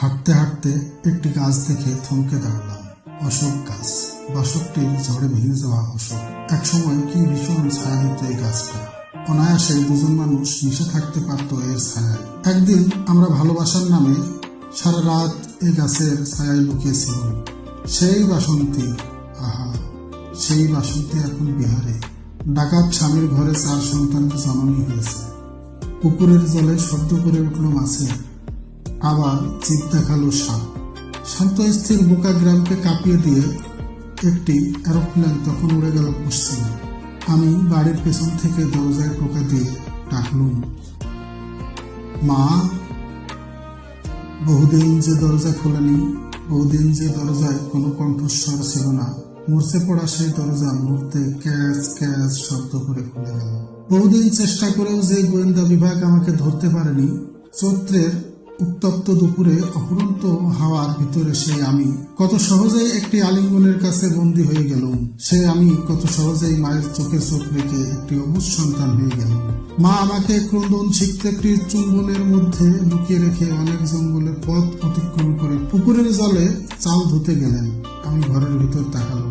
হাঁটতে হাঁটতে একটি গাছ দেখে থমকে দাঁড়ালাম। অশোক গাছ, বাসকটির ঝড়ে ভেঙে যাওয়া অশোক। একসময় কি ভীষণ ছায়া দিত এই গাছটা। অনায়াসে দুজন মানুষ মিশে থাকতে পারত এর ছায়ায়। একদিন আমরা ভালোবাসার নামে সারা রাত এই গাছের ছায়ায় লুকিয়েছিলাম। সেই বাসন্তী, আহা, সেই বাসন্তী এখন বিহারে। ডাকাত স্বামীর ঘরে 4 সন্তানের জননী হয়েছে। পুকুরের জলে শব্দ করে উঠল মাছের, আবার জিভ দেখালো সাপ। শান্ত স্থির বোকা গ্রামকে কাঁপিয়ে দিয়ে একটি এরোপ্লেন তখন উড়ে গেল পশ্চিমে। আমি বাড়ির পেছন থেকে দরজায় টোকা দিয়ে ডাকলুম, মা। বহুদিন যে দরজা খোলেনি, বহুদিন যে দরজায় কোনো কণ্ঠস্বর ছিল না, মরচে পড়া সেই দরজা মুহূর্তে ক্যাচ ক্যাচ শব্দ করে খুলে গেল। বহুদিন চেষ্টা করেও যে গোয়েন্দা বিভাগ আমাকে ধরতে পারেনি, চৈত্রের উত্তপ্ত দুপুরে অফুরন্ত হাওয়ার ভিতরে সেই আমি কত সহজেই একটি আলিঙ্গনের কাছে বন্দী হয়ে গেলাম। সে আমি কত সহজেই মায়ের চোখে চোখ রেখে একটি অবুঝ সন্তান হয়ে গেল। মা আমাকে ক্রন্দন সিক্ত একটি চুম্বনের মধ্যে লুকিয়ে রেখে অনেক জঙ্গলের পথ অতিক্রম করে পুকুরের জলে চাল ধুতে গেলেন। আমি ঘরের ভিতর তাকালাম।